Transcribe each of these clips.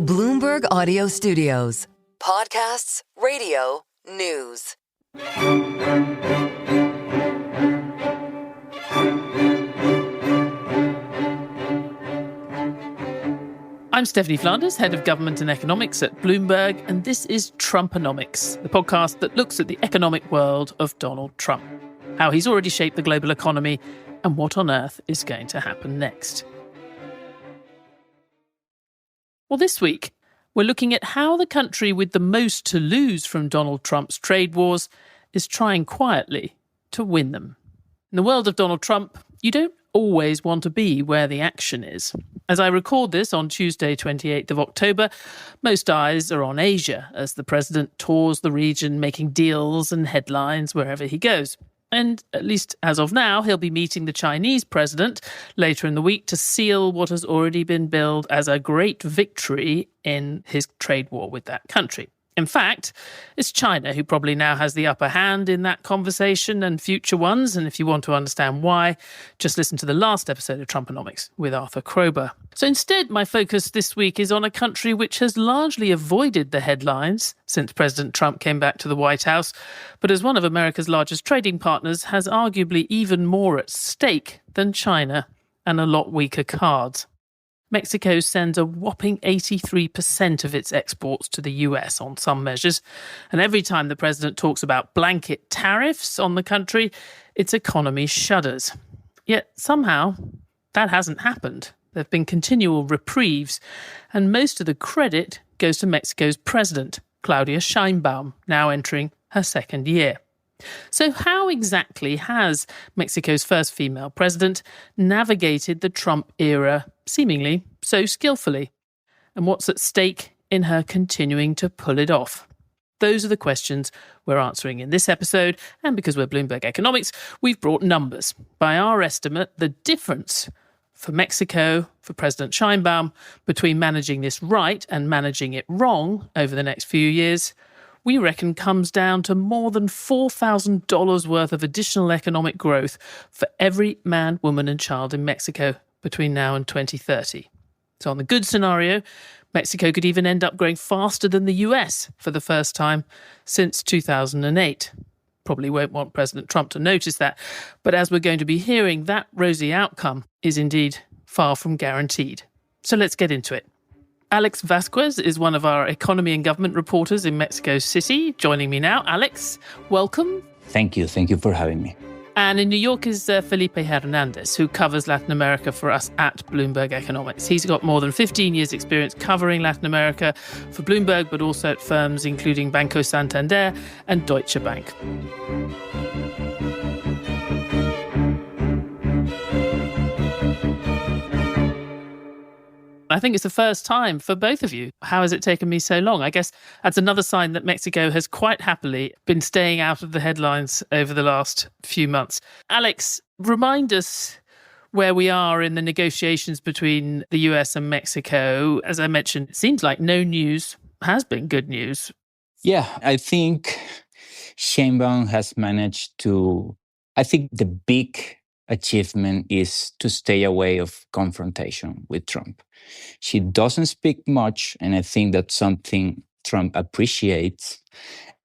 Bloomberg Audio Studios. Podcasts, radio, news. I'm Stephanie Flanders, Head of Government and Economics at Bloomberg, and this is Trumponomics, the podcast that looks at the economic world of Donald Trump, how he's already shaped the global economy, and what on earth is going to happen next. Well, this week, we're looking at how the country with the most to lose from Donald Trump's trade wars is trying quietly to win them. In the world of Donald Trump, you don't always want to be where the action is. As I record this on Tuesday, 28th of October, most eyes are on Asia as the president tours the region, making deals and headlines wherever he goes. And at least as of now, he'll be meeting the Chinese president later in the week to seal what has already been billed as a great victory in his trade war with that country. In fact, it's China who probably now has the upper hand in that conversation and future ones. And if you want to understand why, just listen to the last episode of Trumponomics with Arthur Krober. So instead, my focus this week is on a country which has largely avoided the headlines since President Trump came back to the White House, but as one of America's largest trading partners, has arguably even more at stake than China and a lot weaker cards. Mexico sends a whopping 83% of its exports to the US on some measures, and every time the president talks about blanket tariffs on the country, its economy shudders. Yet somehow that hasn't happened. There have been continual reprieves, and most of the credit goes to Mexico's president, Claudia Sheinbaum, now entering her second year. So how exactly has Mexico's first female president navigated the Trump era seemingly so skillfully? And what's at stake in her continuing to pull it off? Those are the questions we're answering in this episode, and because we're Bloomberg Economics, we've brought numbers. By our estimate, the difference for Mexico, for President Sheinbaum, between managing this right and managing it wrong over the next few years, we reckon comes down to more than $4,000 worth of additional economic growth for every man, woman and child in Mexico between now and 2030. So on the good scenario, Mexico could even end up growing faster than the US for the first time since 2008. Probably won't want President Trump to notice that, but as we're going to be hearing, that rosy outcome is indeed far from guaranteed. So let's get into it. Alex Vasquez is one of our economy and government reporters in Mexico City, joining me now. Alex, welcome. Thank you. Thank you for having me. And in New York is Felipe Hernandez, who covers Latin America for us at Bloomberg Economics. He's got more than 15 years' experience covering Latin America for Bloomberg, but also at firms including Banco Santander and Deutsche Bank. I think it's the first time for both of you. How has it taken me so long? I guess that's another sign that Mexico has quite happily been staying out of the headlines over the last few months. Alex, remind us where we are in the negotiations between the US and Mexico. As I mentioned, it seems like no news has been good news. Yeah, I think Sheinbaum has managed to, I think the big achievement is to stay away of confrontation with Trump. She doesn't speak much, and I think that's something Trump appreciates.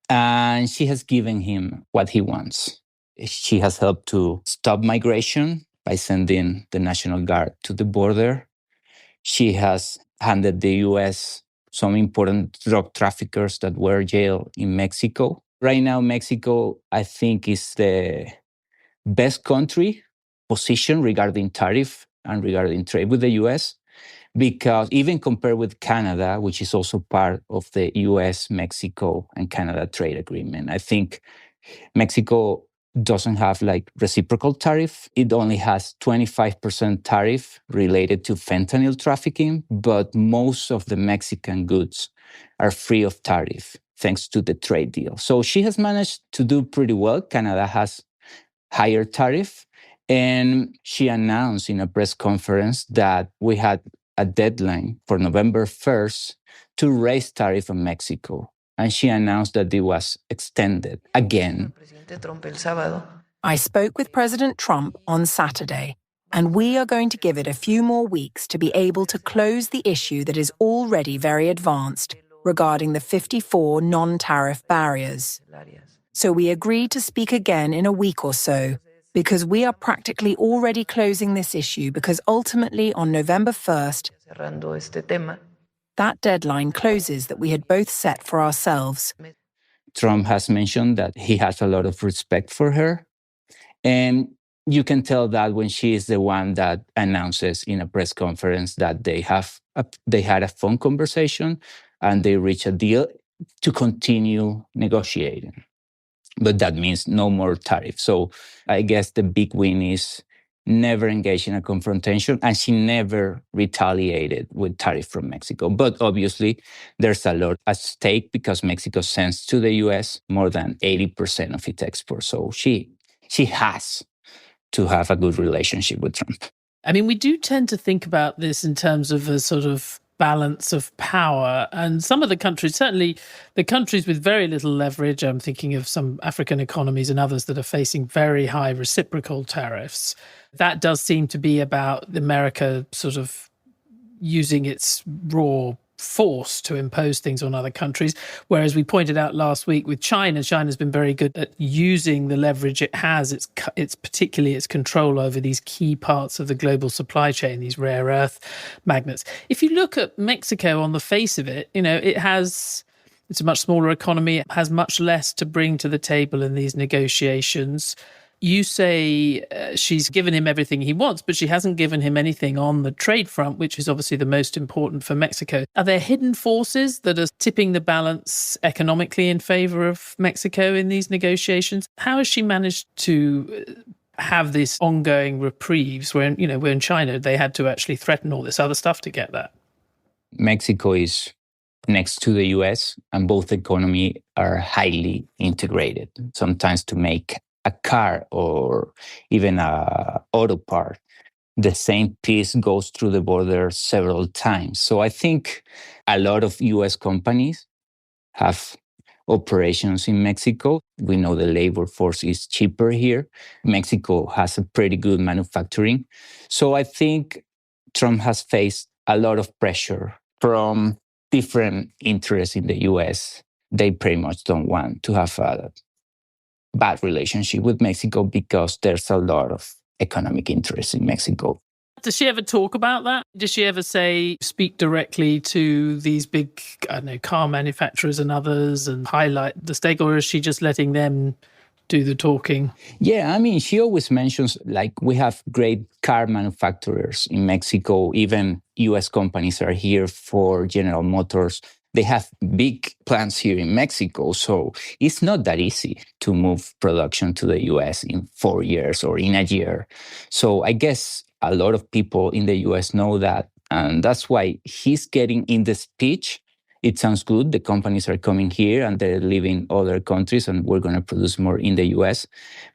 And she has given him what he wants. She has helped to stop migration by sending the National Guard to the border. She has handed the U.S. some important drug traffickers that were jailed in Mexico. Right now, Mexico, I think, is the best country position regarding tariff and regarding trade with the U.S., because even compared with Canada, which is also part of the U.S., Mexico, and Canada trade agreement, I think Mexico doesn't have like reciprocal tariff. It only has 25% tariff related to fentanyl trafficking, but most of the Mexican goods are free of tariff thanks to the trade deal. So she has managed to do pretty well. Canada has higher tariff. And she announced in a press conference that we had a deadline for November 1st to raise tariff on Mexico. And she announced that it was extended again. I spoke with President Trump on Saturday, and we are going to give it a few more weeks to be able to close the issue that is already very advanced regarding the 54 non-tariff barriers. So we agreed to speak again in a week or so, because we are practically already closing this issue, because ultimately on November 1st, that deadline closes that we had both set for ourselves. Trump has mentioned that he has a lot of respect for her. And you can tell that when she is the one that announces in a press conference that they had a phone conversation and they reached a deal to continue negotiating. But that means no more tariffs. So I guess the big win is never engage in a confrontation, and she never retaliated with tariff from Mexico. But obviously, there's a lot at stake because Mexico sends to the U.S. more than 80% of its exports. So she has to have a good relationship with Trump. I mean, we do tend to think about this in terms of a sort of balance of power. And some of the countries, certainly the countries with very little leverage, I'm thinking of some African economies and others that are facing very high reciprocal tariffs. That does seem to be about America sort of using its raw force to impose things on other countries. Whereas we pointed out last week with China's been very good at using the leverage it has, it's particularly its control over these key parts of the global supply chain, these rare earth magnets. If you look at Mexico on the face of it, it's a much smaller economy. It has much less to bring to the table in these negotiations. You say she's given him everything he wants, but she hasn't given him anything on the trade front, which is obviously the most important for Mexico. Are there hidden forces that are tipping the balance economically in favor of Mexico in these negotiations? How has she managed to have this ongoing reprieves when, we're in China, they had to actually threaten all this other stuff to get that? Mexico is next to the US, and both economies are highly integrated. Sometimes to make a car or even a auto part, the same piece goes through the border several times. So I think a lot of US companies have operations in Mexico. We know the labor force is cheaper here. Mexico has a pretty good manufacturing. So I think Trump has faced a lot of pressure from different interests in the US. They pretty much don't want to have a bad relationship with Mexico because there's a lot of economic interest in Mexico. Does she ever talk about that? Does she ever speak directly to these big, car manufacturers and others and highlight the stake, or is she just letting them do the talking? Yeah, she always mentions, we have great car manufacturers in Mexico. Even US companies are here for General Motors. They have big plants here in Mexico, so it's not that easy to move production to the US in 4 years or in a year. So I guess a lot of people in the US know that, and that's why he's getting in the speech. It sounds good. The companies are coming here and they're leaving other countries and we're going to produce more in the US.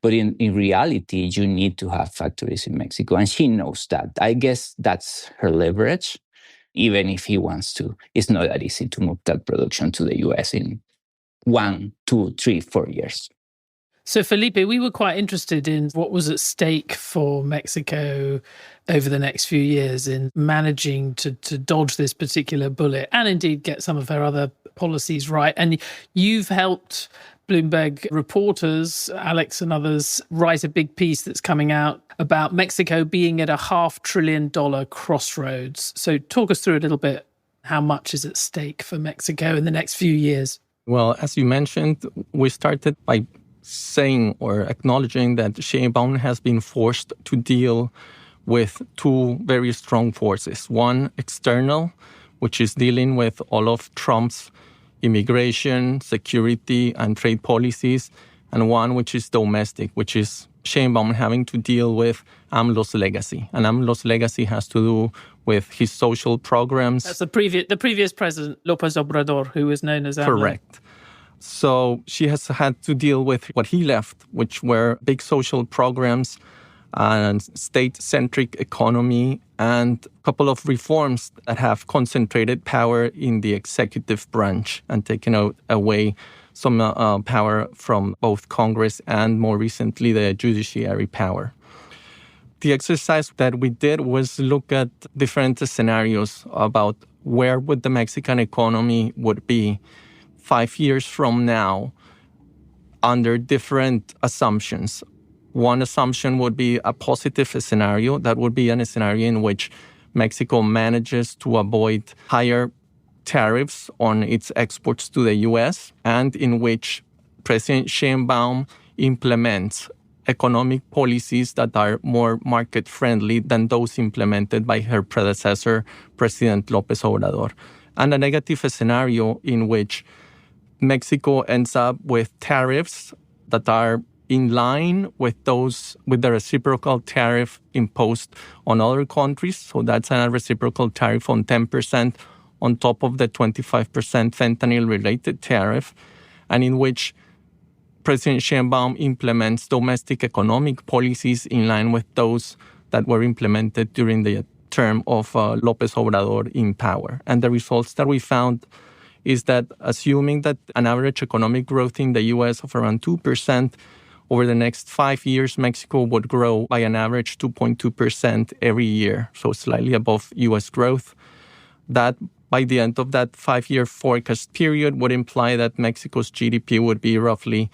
But in reality, you need to have factories in Mexico. And she knows that. I guess that's her leverage. Even if he wants to, it's not that easy to move that production to the US in 1, 2, 3, 4 years. So, Felipe, we were quite interested in what was at stake for Mexico over the next few years in managing to dodge this particular bullet and indeed get some of her other policies right. And you've helped Bloomberg reporters, Alex and others, write a big piece that's coming out about Mexico being at a $500 billion crossroads. So talk us through a little bit, how much is at stake for Mexico in the next few years? Well, as you mentioned, we started by saying or acknowledging that Sheinbaum has been forced to deal with two very strong forces. One, external, which is dealing with all of Trump's immigration, security, and trade policies, and one which is domestic, which is Sheinbaum having to deal with AMLO's legacy. And AMLO's legacy has to do with his social programs. That's the previous president, López Obrador, who was known as AMLO. Correct. So she has had to deal with what he left, which were big social programs and state-centric economy and a couple of reforms that have concentrated power in the executive branch and taken away some power from both Congress and, more recently, the judiciary power. The exercise that we did was look at different scenarios about where would the Mexican economy would be 5 years from now under different assumptions. One assumption would be a positive scenario. That would be a scenario in which Mexico manages to avoid higher tariffs on its exports to the U.S. and in which President Sheinbaum implements economic policies that are more market-friendly than those implemented by her predecessor, President López Obrador. And a negative scenario in which Mexico ends up with tariffs that are in line with the reciprocal tariff imposed on other countries. So that's a reciprocal tariff on 10% on top of the 25% fentanyl-related tariff, and in which President Sheinbaum implements domestic economic policies in line with those that were implemented during the term of López Obrador in power. And the results that we found is that assuming that an average economic growth in the U.S. of around 2%, over the next 5 years, Mexico would grow by an average 2.2% every year, so slightly above U.S. growth. That by the end of that 5-year forecast period would imply that Mexico's GDP would be roughly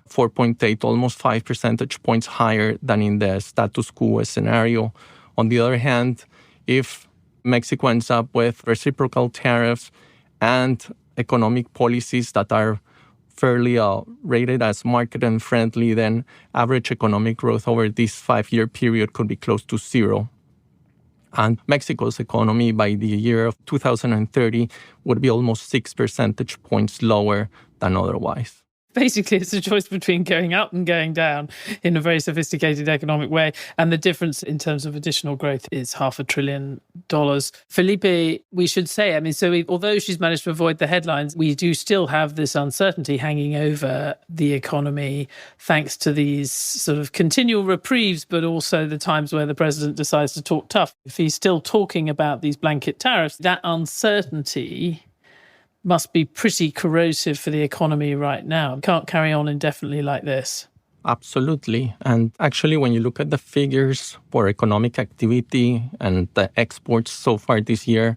4.8, almost 5 percentage points higher than in the status quo scenario. On the other hand, if Mexico ends up with reciprocal tariffs and economic policies that are fairly rated as market and friendly, then average economic growth over this 5-year period could be close to zero. And Mexico's economy by the year of 2030 would be almost 6 percentage points lower than otherwise. Basically, it's a choice between going up and going down in a very sophisticated economic way. And the difference in terms of additional growth is $500 billion. Felipe, we should say, although she's managed to avoid the headlines, we do still have this uncertainty hanging over the economy thanks to these sort of continual reprieves, but also the times where the president decides to talk tough. If he's still talking about these blanket tariffs, that uncertainty must be pretty corrosive for the economy right now. It can't carry on indefinitely like this. Absolutely. And actually, when you look at the figures for economic activity and the exports so far this year,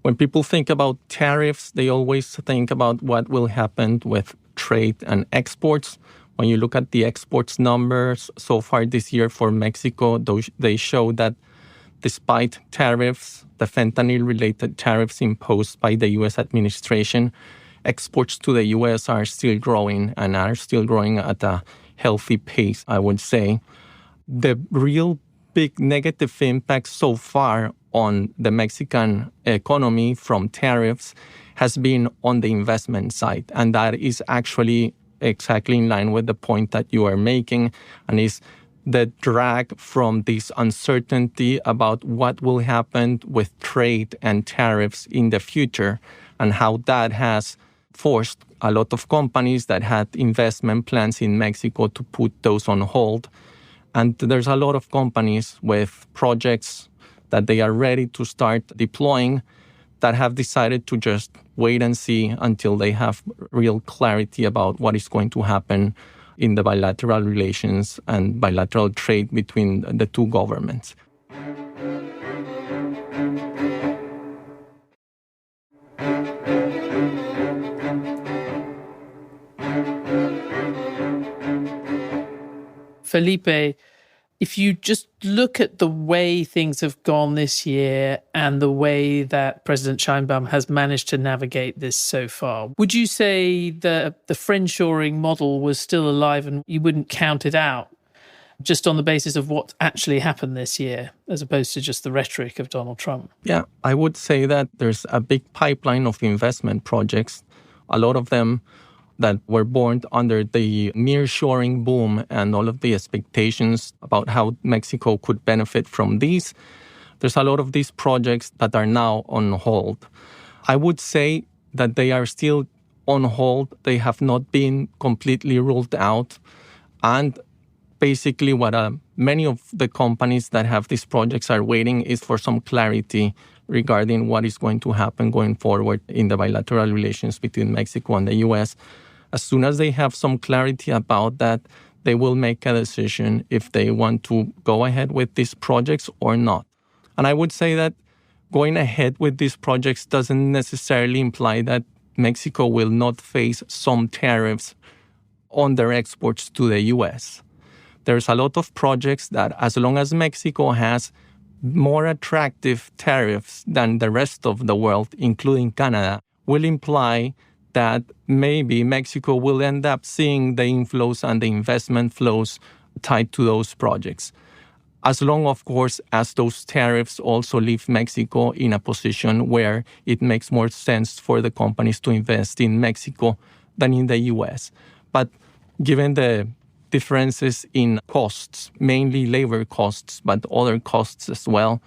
when people think about tariffs, they always think about what will happen with trade and exports. When you look at the exports numbers so far this year for Mexico, they show that despite tariffs, the fentanyl-related tariffs imposed by the U.S. administration, exports to the U.S. are still growing and are still growing at a healthy pace, I would say. The real big negative impact so far on the Mexican economy from tariffs has been on the investment side. And that is actually exactly in line with the point that you are making, and is the drag from this uncertainty about what will happen with trade and tariffs in the future, and how that has forced a lot of companies that had investment plans in Mexico to put those on hold. And there's a lot of companies with projects that they are ready to start deploying that have decided to just wait and see until they have real clarity about what is going to happen in the bilateral relations and bilateral trade between the two governments. Felipe, if you just look at the way things have gone this year and the way that President Sheinbaum has managed to navigate this so far, would you say that the friendshoring model was still alive and you wouldn't count it out just on the basis of what actually happened this year, as opposed to just the rhetoric of Donald Trump? Yeah, I would say that there's a big pipeline of investment projects, a lot of them that were born under the nearshoring boom and all of the expectations about how Mexico could benefit from these. There's a lot of these projects that are now on hold. I would say that they are still on hold. They have not been completely ruled out. And basically what many of the companies that have these projects are waiting is for some clarity regarding what is going to happen going forward in the bilateral relations between Mexico and the U.S. As soon as they have some clarity about that, they will make a decision if they want to go ahead with these projects or not. And I would say that going ahead with these projects doesn't necessarily imply that Mexico will not face some tariffs on their exports to the U.S. There's a lot of projects that, as long as Mexico has more attractive tariffs than the rest of the world, including Canada, will imply that maybe Mexico will end up seeing the inflows and the investment flows tied to those projects. As long, of course, as those tariffs also leave Mexico in a position where it makes more sense for the companies to invest in Mexico than in the U.S. But given the differences in costs, mainly labor costs, but other costs as well,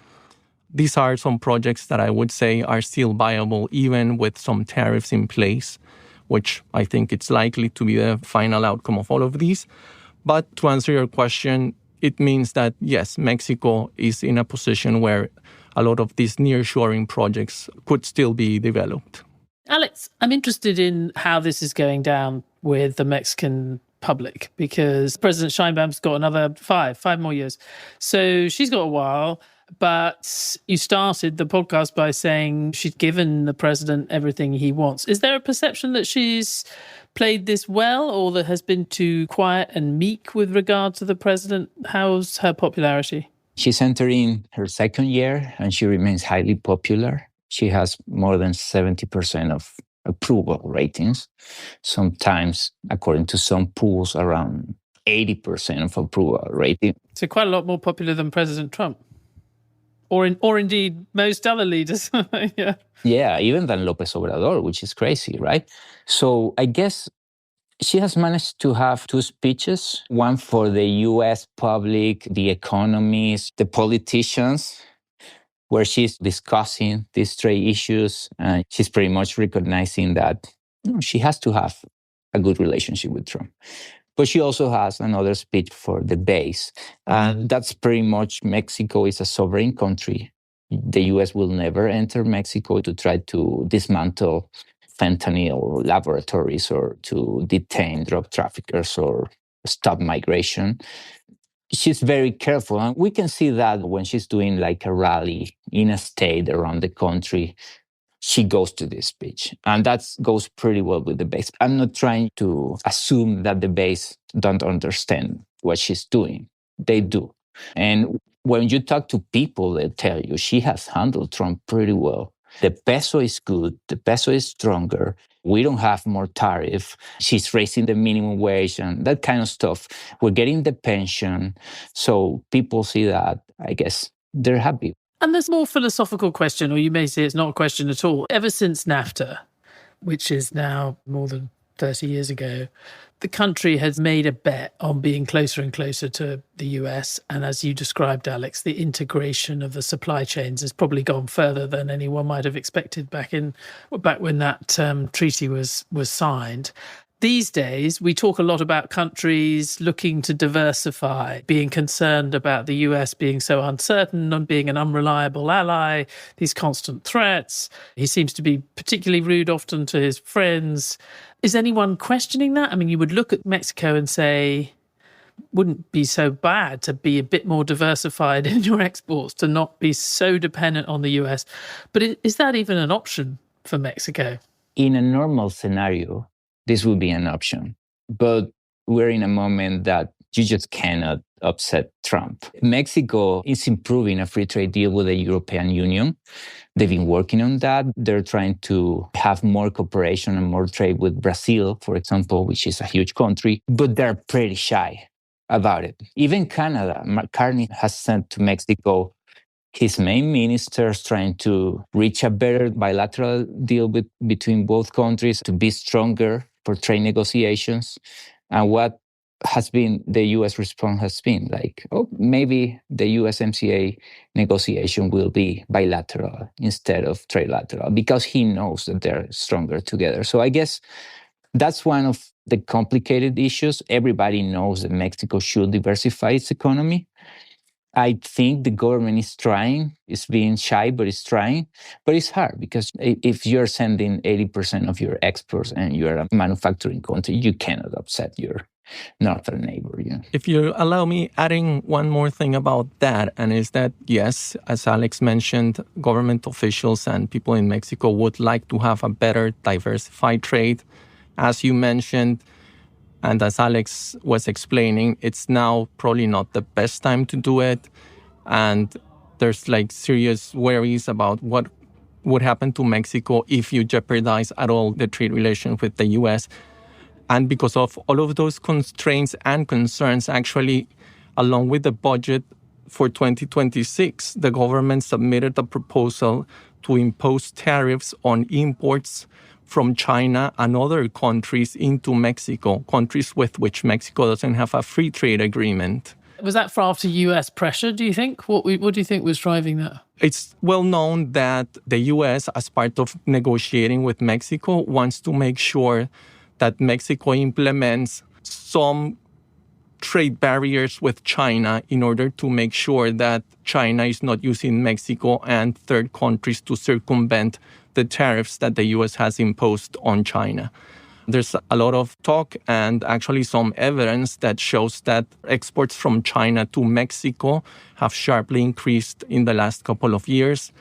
these are some projects that I would say are still viable even with some tariffs in place, which I think it's likely to be the final outcome of all of these. But to answer your question, it means that, yes, Mexico is in a position where a lot of these nearshoring projects could still be developed. Alex, I'm interested in how this is going down with the Mexican public, because President Sheinbaum's got another five more years. So she's got a while. But you started the podcast by saying she'd given the president everything he wants. Is there a perception that she's played this well, or that has been too quiet and meek with regard to the president? How's her popularity? She's entering her second year and she remains highly popular. She has more than 70% of approval ratings. Sometimes, according to some polls, around 80% of approval rating. So quite a lot more popular than President Trump. Or indeed most other leaders. Yeah, even than López Obrador, which is crazy, right? So I guess she has managed to have two speeches, one for the U.S. public, the economists, the politicians, where she's discussing these trade issues. And she's pretty much recognizing that she has to have a good relationship with Trump. But she also has another speech for the base. And that's pretty much Mexico is a sovereign country. The U.S. will never enter Mexico to try to dismantle fentanyl laboratories or to detain drug traffickers or stop migration. She's very careful. And we can see that when she's doing like a rally in a state around the country, she goes to this speech. And that goes pretty well with the base. I'm not trying to assume that the base don't understand what she's doing. They do. And when you talk to people, they tell you she has handled Trump pretty well. The peso is good. The peso is stronger. We don't have more tariff. She's raising the minimum wage and that kind of stuff. We're getting the pension. So people see that, I guess, they're happy. And there's a more philosophical question, or you may say it's not a question at all. Ever since NAFTA, which is now more than 30 years ago, the country has made a bet on being closer and closer to the US. And as you described, Alex, the integration of the supply chains has probably gone further than anyone might have expected back when that treaty was signed. These days, we talk a lot about countries looking to diversify, being concerned about the US being so uncertain and being an unreliable ally, these constant threats. He seems to be particularly rude often to his friends. Is anyone questioning that? I mean, you would look at Mexico and say, wouldn't be so bad to be a bit more diversified in your exports, to not be so dependent on the US. But is that even an option for Mexico? In a normal scenario, this would be an option. But we're in a moment that you just cannot upset Trump. Mexico is improving a free trade deal with the European Union. They've been working on that. They're trying to have more cooperation and more trade with Brazil, for example, which is a huge country, but they're pretty shy about it. Even Canada, Carney has sent to Mexico his main ministers trying to reach a better bilateral deal between both countries to be stronger for trade negotiations. And what has been the U.S. response has been like, oh, maybe the USMCA negotiation will be bilateral instead of trilateral, because he knows that they're stronger together. So I guess that's one of the complicated issues. Everybody knows that Mexico should diversify its economy. I think the government is trying, it's being shy, but it's trying. But it's hard because if you're sending 80% of your exports and you're a manufacturing country, you cannot upset your northern neighbor. Yeah. If you allow me adding one more thing about that, and is that, yes, as Alex mentioned, government officials and people in Mexico would like to have a better diversified trade. As you mentioned, and as Alex was explaining, it's now probably not the best time to do it. And there's serious worries about what would happen to Mexico if you jeopardize at all the trade relations with the U.S. And because of all of those constraints and concerns, actually, along with the budget for 2026, the government submitted a proposal to impose tariffs on imports from China and other countries into Mexico, countries with which Mexico doesn't have a free trade agreement. Was that for after US pressure, do you think? What do you think was driving that? It's well known that the U.S., as part of negotiating with Mexico, wants to make sure that Mexico implements some trade barriers with China in order to make sure that China is not using Mexico and third countries to circumvent the tariffs that the U.S. has imposed on China. There's a lot of talk and actually some evidence that shows that exports from China to Mexico have sharply increased in the last couple of years,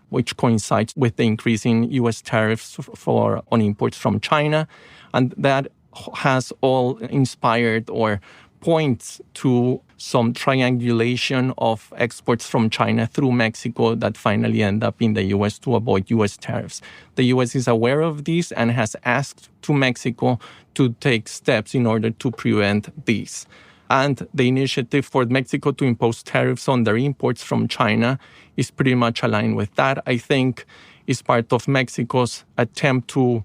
which coincides with the increase in U.S. tariffs on imports from China. And that has all inspired or points to some triangulation of exports from China through Mexico that finally end up in the U.S. to avoid U.S. tariffs. The U.S. is aware of this and has asked to Mexico to take steps in order to prevent this. And the initiative for Mexico to impose tariffs on their imports from China is pretty much aligned with that. I think is part of Mexico's attempt to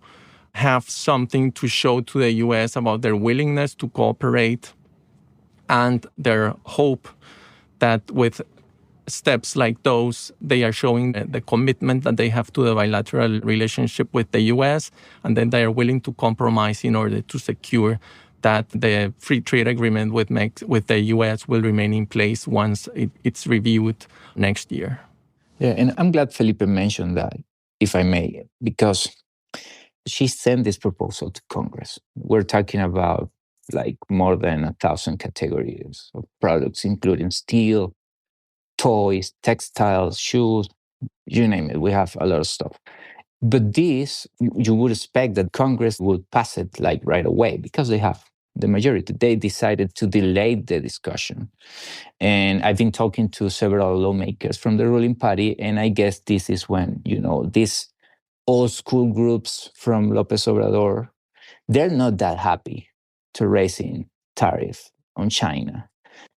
have something to show to the U.S. about their willingness to cooperate and their hope that with steps like those, they are showing the commitment that they have to the bilateral relationship with the U.S., and then they are willing to compromise in order to secure that the free trade agreement with the U.S. will remain in place once it's reviewed next year. Yeah, and I'm glad Felipe mentioned that, if I may, because she sent this proposal to Congress. We're talking about more than 1,000 categories of products, including steel, toys, textiles, shoes, you name it. We have a lot of stuff. But this, you would expect that Congress would pass it right away because they have the majority. They decided to delay the discussion. And I've been talking to several lawmakers from the ruling party, and I guess this is when, these old school groups from López Obrador, they're not that happy to raising tariff on China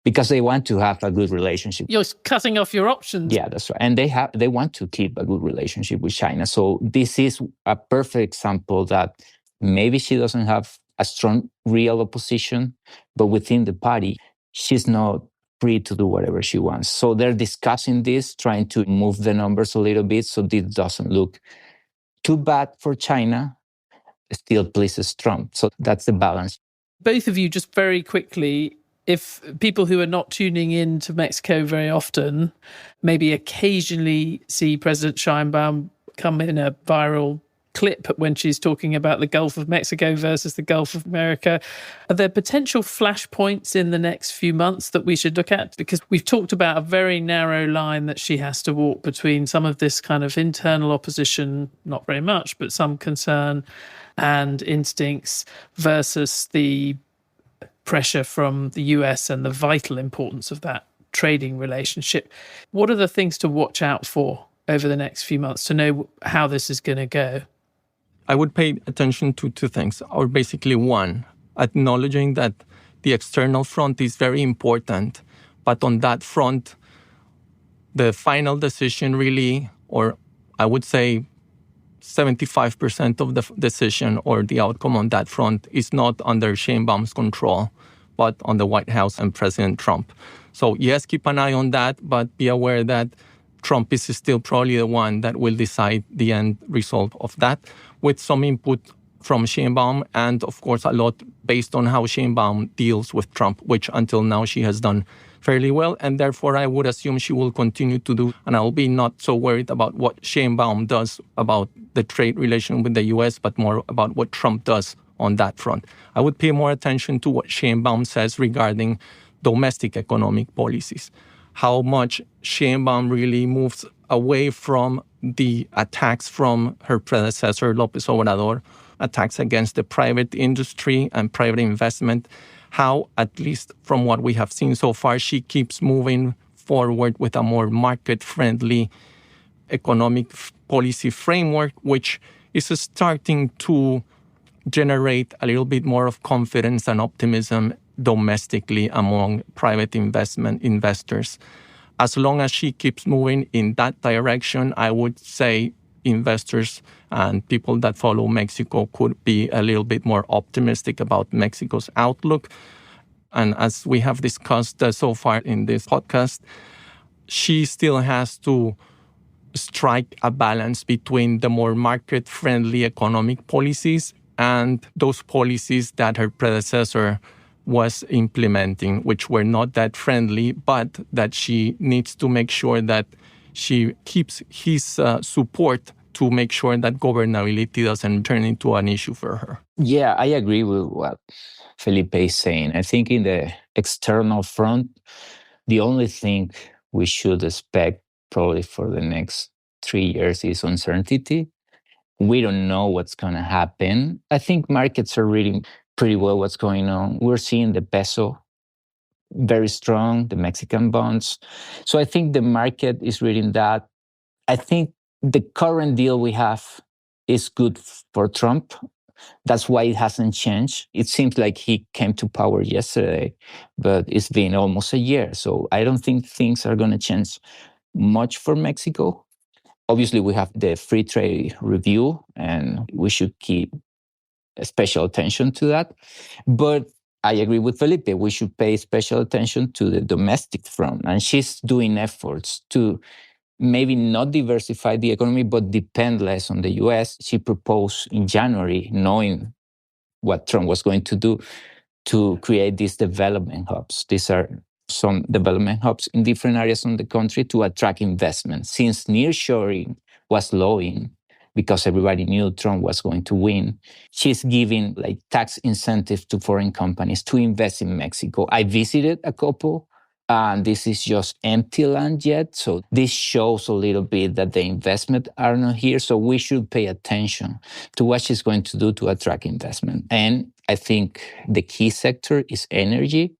because they want to have a good relationship. You're cutting off your options. Yeah, that's right. And they want to keep a good relationship with China. So this is a perfect example that maybe she doesn't have a strong real opposition, but within the party, she's not free to do whatever she wants. So they're discussing this, trying to move the numbers a little bit so this doesn't look too bad for China, still pleases Trump. So that's the balance. Both of you, just very quickly, if people who are not tuning in to Mexico very often, maybe occasionally see President Sheinbaum come in a viral clip when she's talking about the Gulf of Mexico versus the Gulf of America, are there potential flashpoints in the next few months that we should look at? Because we've talked about a very narrow line that she has to walk between some of this kind of internal opposition, not very much, but some concern and instincts versus the pressure from the US and the vital importance of that trading relationship. What are the things to watch out for over the next few months to know how this is going to go? I would pay attention to two things, or basically one, acknowledging that the external front is very important, but on that front, the final decision really, or I would say 75% of the decision or the outcome on that front is not under Sheinbaum's control, but on the White House and President Trump. So yes, keep an eye on that, but be aware that Trump is still probably the one that will decide the end result of that, with some input from Sheinbaum and, of course, a lot based on how Sheinbaum deals with Trump, which until now she has done fairly well, and therefore I would assume she will continue to do, and I'll be not so worried about what Sheinbaum does about the trade relation with the U.S., but more about what Trump does on that front. I would pay more attention to what Sheinbaum says regarding domestic economic policies, how much Sheinbaum really moves away from the attacks from her predecessor, López Obrador, attacks against the private industry and private investment, how, at least from what we have seen so far, she keeps moving forward with a more market-friendly economic policy framework, which is starting to generate a little bit more of confidence and optimism domestically among private investors. As long as she keeps moving in that direction, I would say investors and people that follow Mexico could be a little bit more optimistic about Mexico's outlook. And as we have discussed so far in this podcast, she still has to strike a balance between the more market-friendly economic policies and those policies that her predecessor was implementing, which were not that friendly, but that she needs to make sure that she keeps his support to make sure that governability doesn't turn into an issue for her. Yeah, I agree with what Felipe is saying. I think in the external front, the only thing we should expect probably for the next 3 years is uncertainty. We don't know what's going to happen. I think markets are reading pretty well what's going on. We're seeing the peso very strong, the Mexican bonds. So I think the market is reading that. I think the current deal we have is good for Trump. That's why it hasn't changed. It seems like he came to power yesterday, but it's been almost a year. So I don't think things are going to change much for Mexico. Obviously, we have the free trade review, and we should keep special attention to that. But I agree with Felipe. We should pay special attention to the domestic front. And she's doing efforts to maybe not diversify the economy, but depend less on the U.S. She proposed in January, knowing what Trump was going to do, to create these development hubs. These are some development hubs in different areas of the country to attract investment. Since nearshoring was lowing, because everybody knew Trump was going to win, she's giving like tax incentives to foreign companies to invest in Mexico. I visited a couple, and this is just empty land yet. So this shows a little bit that the investment are not here. So we should pay attention to what she's going to do to attract investment. And I think the key sector is energy.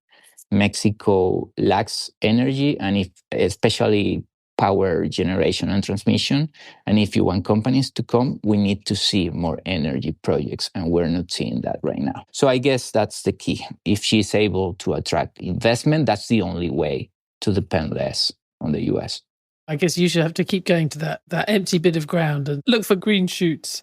Mexico lacks energy, and especially power generation and transmission. And if you want companies to come, we need to see more energy projects, and we're not seeing that right now. So I guess that's the key. If she's able to attract investment, that's the only way to depend less on the US. I guess you should have to keep going to that empty bit of ground and look for green shoots.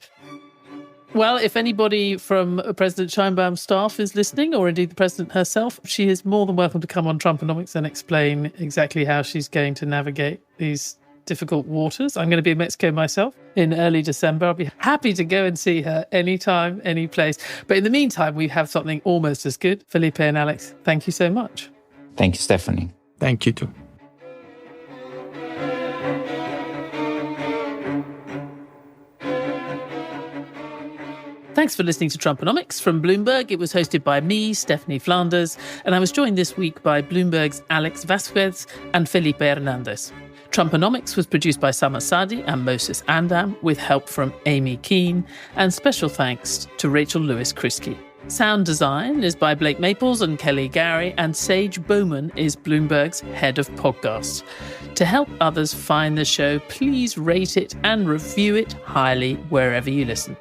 Well, if anybody from President Sheinbaum's staff is listening, or indeed the president herself, she is more than welcome to come on Trumponomics and explain exactly how she's going to navigate these difficult waters. I'm going to be in Mexico myself in early December. I'll be happy to go and see her anytime, any place. But in the meantime, we have something almost as good. Felipe and Alex, thank you so much. Thank you, Stephanie. Thank you too. Thanks for listening to Trumponomics from Bloomberg. It was hosted by me, Stephanie Flanders, and I was joined this week by Bloomberg's Alex Vasquez and Felipe Hernandez. Trumponomics was produced by Summer Sadi and Moses Andam, with help from Amy Keane, and special thanks to Rachel Lewis-Krisky. Sound design is by Blake Maples and Kelly Gary, and Sage Bowman is Bloomberg's head of podcasts. To help others find the show, please rate it and review it highly wherever you listen.